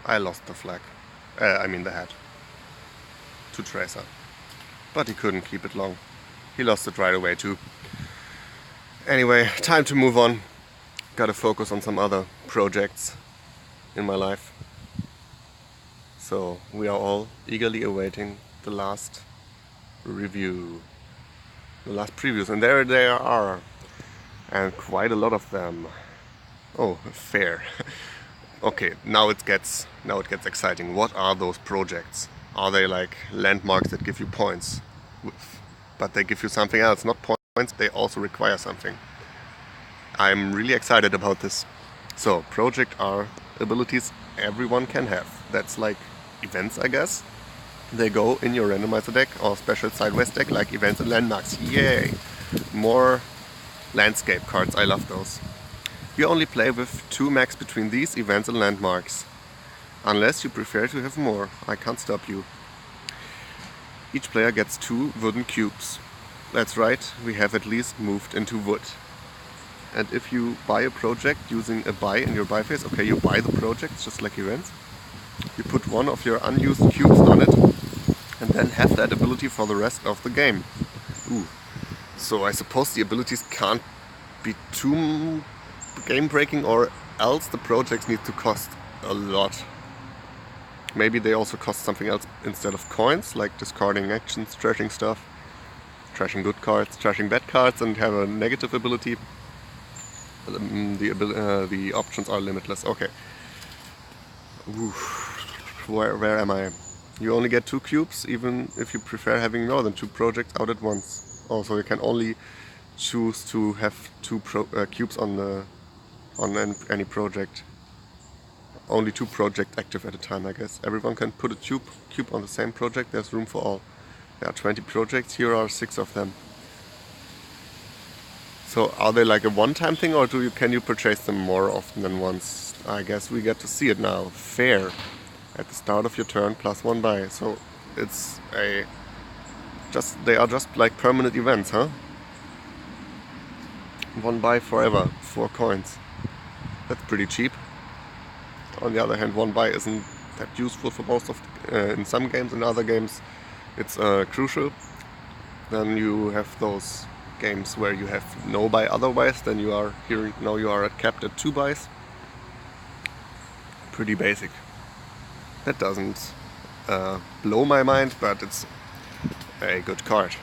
I lost the flag. I mean the head. To Tracer. But he couldn't keep it long. He lost it right away too. Anyway, time to move on. Gotta focus on some other projects in my life. So we are all eagerly awaiting the last review. The last previews. And there they are. And quite a lot of them. Oh, fair. Okay, now it gets exciting. What are those projects? Are they like landmarks that give you points? But they give you something else, not points, they also require something. I'm really excited about this. So, project are abilities everyone can have. That's like events, I guess. They go in your randomizer deck or special Sidewest deck like events and landmarks. Yay! More landscape cards, I love those. You only play with 2 max between these events and landmarks. Unless you prefer to have more, I can't stop you. Each player gets 2 wooden cubes. That's right, we have at least moved into wood. And if you buy a project using a buy in your buy phase, okay, you buy the project just like events. You put one of your unused cubes on it and then have that ability for the rest of the game. Ooh. So I suppose the abilities can't be too game breaking, or else the projects need to cost a lot. Maybe they also cost something else instead of coins, like discarding actions, trashing stuff, trashing good cards, trashing bad cards, and have a negative ability. The options are limitless. Okay. Oof. Where am I? You only get 2 cubes, even if you prefer having more than 2 projects out at once. Also, you can only choose to have 2 cubes on any project. Only 2 projects active at a time, I guess. Everyone can put a cube on the same project. There's room for all. There are 20 projects. Here are 6 of them. So are they like a one-time thing, or can you purchase them more often than once? I guess we get to see it now. Fair. At the start of your turn, +1 buy. So it's they are just like permanent events, huh? 1 buy forever, 4 coins. That's pretty cheap. On the other hand, 1 buy isn't that useful for most of in some games. In other games, it's crucial. Then you have those games where you have no buy otherwise. Then you are here now. You are capped at 2 buys. Pretty basic. That doesn't blow my mind, but it's a good card.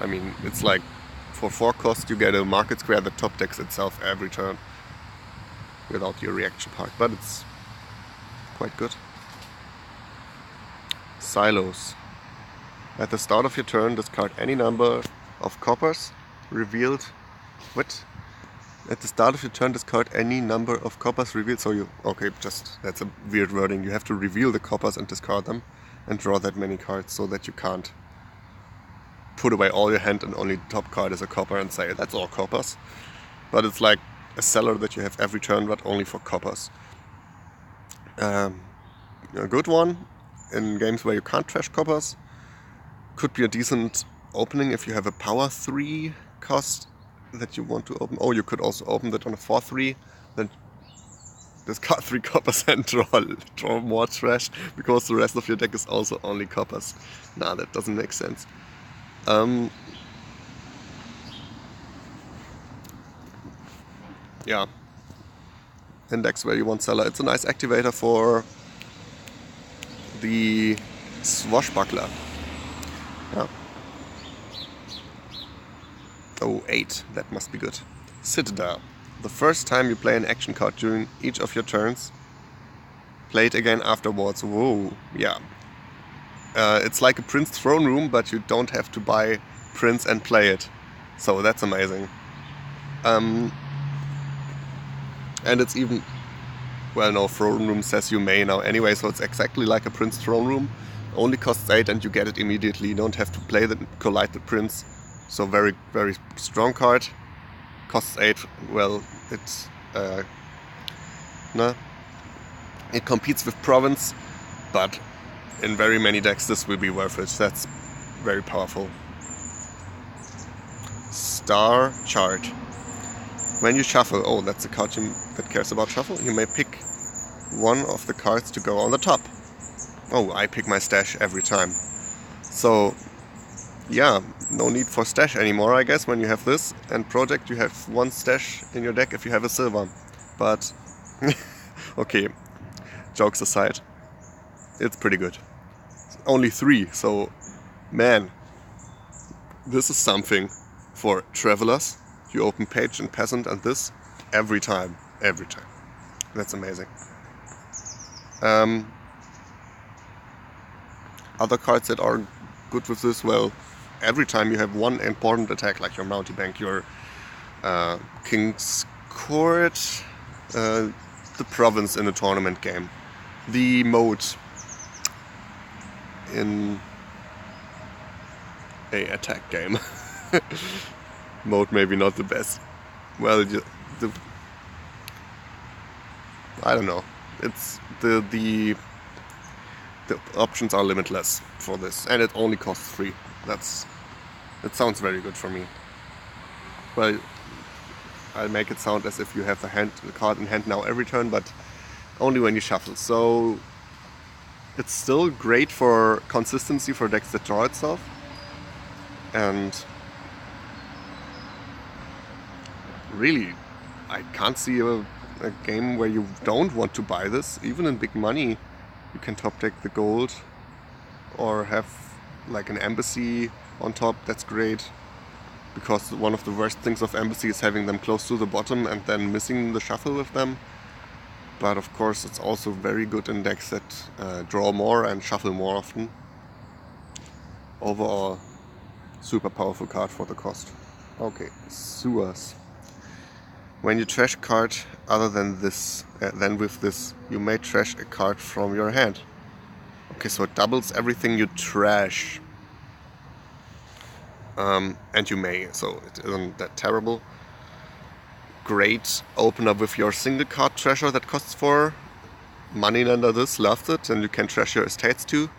I mean, it's like for 4 cost you get a market square that top decks itself every turn without your reaction part, but it's quite good. Silos. At the start of your turn, discard any number of coppers revealed. What? At the start of your turn, discard any number of coppers revealed. So that's a weird wording. You have to reveal the coppers and discard them and draw that many cards so that you can't put away all your hand and only the top card is a copper and say that's all coppers. But it's like a seller that you have every turn, but only for coppers. A good one in games where you can't trash coppers. Could be a decent opening if you have a power 3 cost that you want to open. Oh, you could also open that on a 4/3, then discard 3 coppers and draw more trash, because the rest of your deck is also only coppers. Nah, that doesn't make sense. Yeah. Index Value 1 Seller. It's a nice activator for the Swashbuckler. Yeah. Oh, 8. That must be good. Citadel. The first time you play an action card during each of your turns, play it again afterwards. Whoa, yeah. It's like a Prince Throne Room, but you don't have to buy Prince and play it. So that's amazing. And it's even... Well, no, Throne Room says you may now anyway, so it's exactly like a Prince Throne Room. Only costs 8 and you get it immediately. You don't have to play the Collide the Prince. So very, very strong card. Costs 8. Well, it's... It competes with Province, but in very many decks this will be worth it. That's very powerful. Star Chart. When you shuffle, oh, that's a card that cares about shuffle. You may pick one of the cards to go on the top. Oh, I pick my stash every time. So yeah, no need for stash anymore, I guess, when you have this. And project, you have one stash in your deck if you have a silver. But okay, jokes aside, it's pretty good. Only 3, so man, this is something for travelers. You open Page and Peasant and this every time. That's amazing. Other cards that are good with this, well, every time you have one important attack, like your Mountebank, your King's Court, the province in a tournament game, the moat in a attack game. Mode maybe not the best. Well, I don't know. It's the options are limitless for this, and it only costs 3. It sounds very good for me. Well, I'll make it sound as if you have the card in hand now every turn, but only when you shuffle. So it's still great for consistency for decks that draw itself. And really, I can't see a game where you don't want to buy this. Even in big money, you can top deck the gold or have like an embassy on top. That's great, because one of the worst things of embassy is having them close to the bottom and then missing the shuffle with them. But of course, it's also very good in decks that draw more and shuffle more often. Overall, super powerful card for the cost. Okay, Sewers. When you trash a card other than this, then with this, you may trash a card from your hand. Okay, so it doubles everything you trash. And you may, so it isn't that terrible. Great opener with your single card treasure that costs 4. Moneylender this loves it, and you can trash your estates too.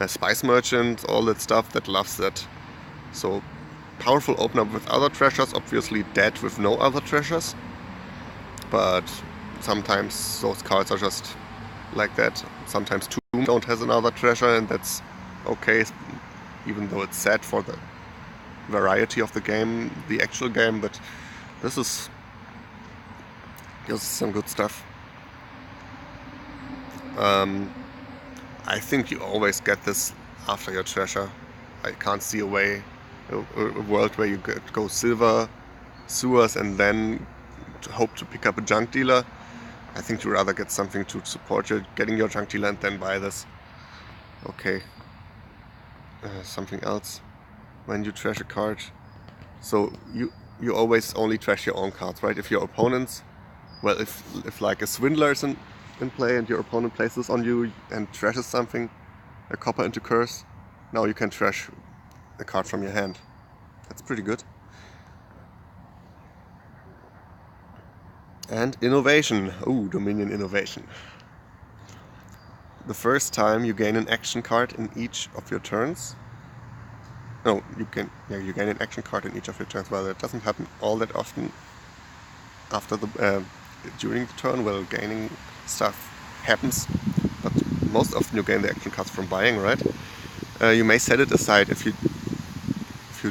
Spice Merchant, all that stuff that loves that. So powerful opener with other treasures, obviously dead with no other treasures. But sometimes those cards are just like that. Sometimes Tomb don't has another treasure, and that's okay, even though it's sad for the variety of the game, the actual game, but this is some good stuff. I think you always get this after your treasure. I can't see a world where you go silver, Sewers, and then hope to pick up a junk dealer. I think you rather get something to support you getting your junk dealer and then buy this. Okay. Something else. When you trash a card, so you always only trash your own cards, right? If your opponents, well, if like a swindler is in play and your opponent plays this on you and trashes something, a copper into curse, now you can trash a card from your hand. That's pretty good. And innovation. Ooh, Dominion Innovation. The first time you gain an action card in each of your turns. No, you gain an action card in each of your turns. Well, that doesn't happen all that often after during the turn. Well, gaining stuff happens, but most often you gain the action cards from buying, right? You may set it aside if you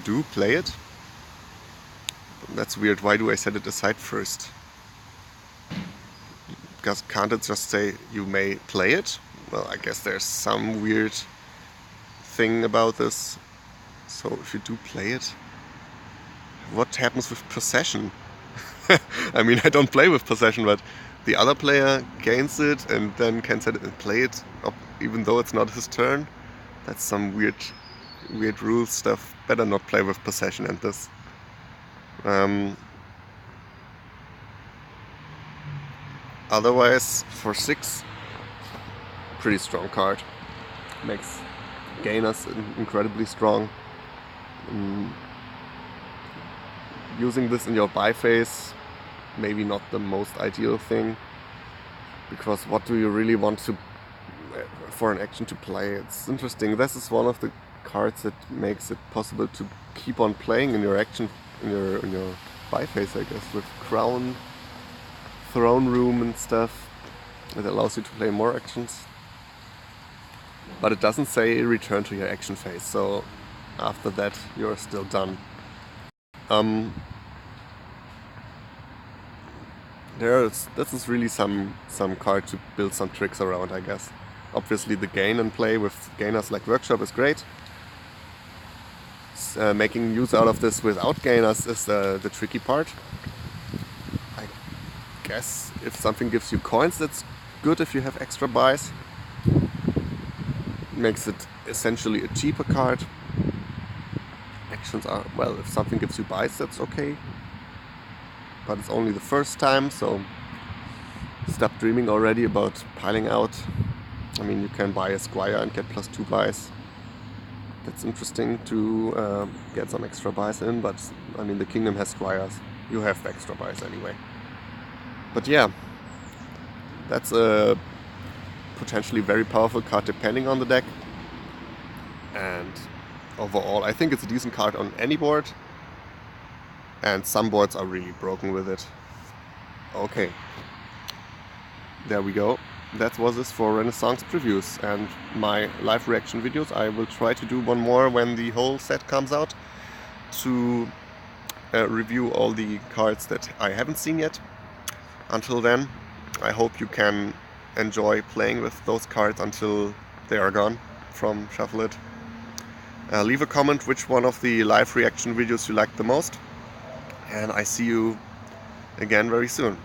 do play it. That's weird. Why do I set it aside first? Because can't it just say you may play it? Well, I guess there's some weird thing about this. So if you do play it, what happens with possession? I mean, I don't play with possession, but the other player gains it and then can set it and play it, even though it's not his turn. That's some weird rule stuff. Better not play with possession and this. Otherwise, for 6, pretty strong card. Makes gainers incredibly strong. Using this in your buy phase, maybe not the most ideal thing, because what do you really want to for an action to play? It's interesting. This is one of the cards that makes it possible to keep on playing in your action in your buy phase, I guess, with Crown, Throne Room and stuff. It allows you to play more actions, but it doesn't say return to your action phase, so after that you're still done. This is really some card to build some tricks around, I guess. Obviously the gain and play with gainers like Workshop is great. Making use out of this without gainers is the tricky part. I guess if something gives you coins, that's good if you have extra buys. Makes it essentially a cheaper card. Actions are, well, if something gives you buys, that's okay. But it's only the first time, so stop dreaming already about piling out. I mean, you can buy a Squire and get +2 buys. That's interesting to get some extra buys in, but I mean, the Kingdom has Squires. You have extra buys anyway. But yeah, that's a potentially very powerful card depending on the deck. And overall, I think it's a decent card on any board. And some boards are really broken with it. Okay, there we go. That was it for Renaissance previews and my live reaction videos. I will try to do one more when the whole set comes out to review all the cards that I haven't seen yet. Until then, I hope you can enjoy playing with those cards until they are gone from Shuffle It. Leave a comment which one of the live reaction videos you liked the most. And I see you again very soon.